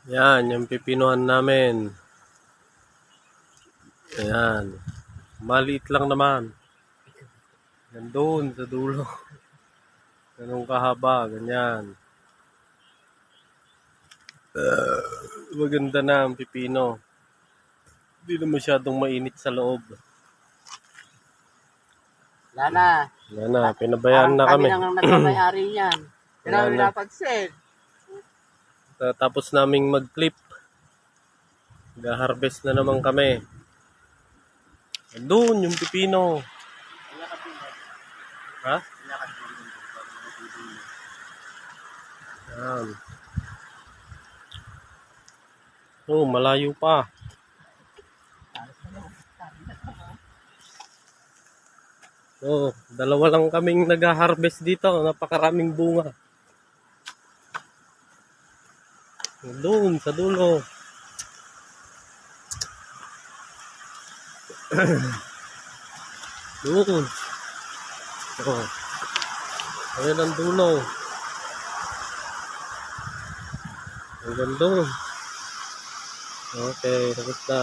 Yan, yung pipinuhan namin. Ayan. Maliit lang naman. Yan doon, sa dulo. Ganun kahaba, ganyan. Maganda na ang pipino. Hindi na masyadong mainit sa loob. Lana. Yan na, pinabayaan na kami. Kami nang nagmamay-ari niyan. Pero Wala na. pinapagsid. Tapos naming mag-clip. Nag-harvest na naman kami. Doon, yung pipino. Ha? Yan. Oh, malayo pa. Oh, dalawa lang kaming nag-harvest dito. Napakaraming bunga. Doon, sa dulo. Doon. Oh. Ayan ang dulo. Hanggang doon. Okay, tapos na.